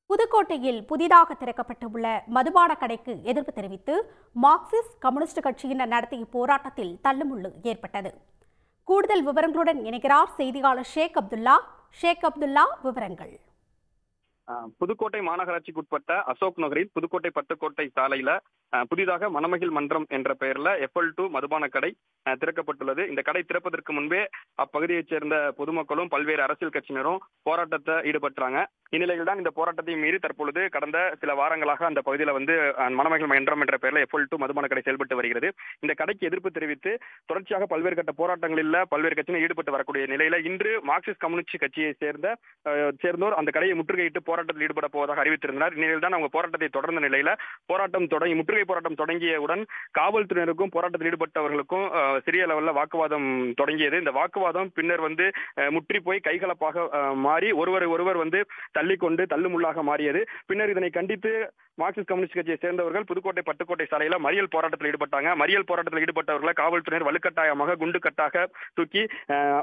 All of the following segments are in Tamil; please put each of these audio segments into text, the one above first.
புதுக்கோட்டையில் புதிதாக திறக்கப்பட்டுள்ள மதுபான கடைக்கு எதிர்ப்பு தெரிவித்து மார்க்சிஸ்ட் கம்யூனிஸ்ட் கட்சியினர் நடத்திய போராட்டத்தில் தள்ளுமுள்ளு ஏற்பட்டது. கூடுதல் விவரங்களுடன் இணைகிறார் செய்தியாளர் ஷேக் அப்துல்லா. விவரங்கள். புதுக்கோட்டை மாநகராட்சிக்குட்பட்ட அசோக் நகரில் புதுக்கோட்டை பட்டுக்கோட்டை சாலையில புதிதாக மணமகிழ் மன்றம் என்ற பெயர்ல FL2 மதுபான கடை திறக்கப்பட்டுள்ளது. இந்த கடை திறப்பதற்கு முன்பே அப்பகுதியைச் சேர்ந்த பொதுமக்களும் பல்வேறு அரசியல் கட்சியினரும் போராட்டத்தை ஈடுபட்டாங்க. இந்நிலையில் தான் இந்த போராட்டத்தை மீறி தற்பொழுது கடந்த சில வாரங்களாக அந்த பகுதியில் மணமகிழ் மன்றம் என்ற பெயர்ல FL2 மதுபான கடை செயல்பட்டு வருகிறது. இந்த கடைக்கு எதிர்ப்பு தெரிவித்து தொடர்ச்சியாக பல்வேறு கட்ட போராட்டங்களில் பல்வேறு கட்சியினர் ஈடுபட்டு வரக்கூடிய நிலையில இன்று மார்க்சிஸ்ட் கம்யூனிஸ்ட் கட்சியை சேர்ந்தோர் அந்த கடையை முற்றுகையிட்டு போராட்டத்தில் ஈடுபட போவதாக அறிவித்திருந்தனர். இந்நிலையில் தான் அவங்க போராட்டத்தை தொடர்ந்த நிலையில முற்றுகை போராட்டம் தொடங்கியவுடன் காவல்துறையினருக்கும் போராட்டத்தில் ஈடுபட்டவர்களுக்கும் சிறிய லெவல்ல வாக்குவாதம் தொடங்கியது. இந்த வாக்குவாதம் பின்னர் முற்றி போய் கைகலப்பாக மாறி ஒருவர் தள்ளிக்கொண்டு தள்ளுமுள்ளாக மாறியது. பின்னர் இதனை கண்டித்து மார்க்சிஸ்ட் கம்யூனிஸ்ட் கட்சியை சேர்ந்தவர்கள் புதுக்கோட்டை பட்டுக்கோட்டை சாலையில மறியல் போராட்டத்தில் ஈடுபட்டாங்க. மறியல் போராட்டத்தில் ஈடுபட்டவர்களை காவல்துறையினர் வலுக்கட்டாயமாக குண்டு கட்டாக தூக்கி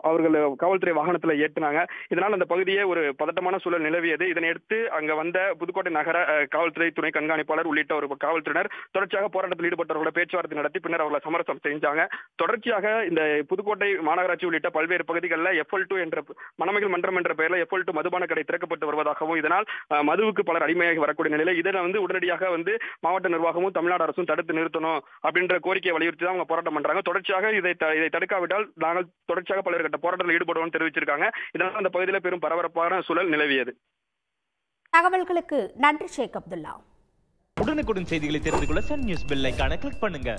அவர்கள் காவல்துறை வாகனத்தில் ஏற்றினாங்க. இதனால் அந்த பகுதியே ஒரு பதட்டமான சூழல் நிலவியது. இதனையடுத்து அங்க வந்த புதுக்கோட்டை நகர காவல்துறை துணை கண்காணிப்பாளர் உள்ளிட்ட ஒரு காவல்துறையினர் தொடர்ச்சியாக போராட்டத்தில் ஈடுபட்டவர்களை பேச்சுவார்த்தை நடத்தி பின்னர் அவர்களை சமரசம் செஞ்சாங்க. தொடர்ச்சியாக இந்த புதுக்கோட்டை மாநகராட்சி உள்ளிட்ட பல்வேறு பகுதிகளில் FL2 என்ற மணமகிழ் மன்றம் என்ற பெயரில் FL2 மதுபான கடை திறக்கப்பட்டு வருவதாகவும் இதனால் மதுவுக்கு பலர் அடிமையாகி வரக்கூடிய நிலையில் இதனை உடனடியாக மாவட்ட நிர்வாகமும் தமிழ்நாடு அரசும் தடுத்து நிறுத்தணும் அப்படின்ற கோரிக்கையை வலியுறுத்தி தான் அவங்க போராட்டம் பண்றாங்க. தொடர்ச்சியாக இதை தடுக்காவிட்டால் நாங்கள் தொடர்ச்சியாக பல்வேறு கட்ட போராட்டத்தில் ஈடுபடுவோம் தெரிவிச்சிருக்காங்க. இதனால் அந்த பகுதியில் பெரும் பரபரப்பான சூழல் நிலவியது. தகவல்களுக்கு நன்றி ஷேக் அப்துல்லா. உடனுக்குடன் செய்திகளை தெரிந்து கொள்ள சன் நியூஸ் பெல் ஐகானை கிளிக் பண்ணுங்க.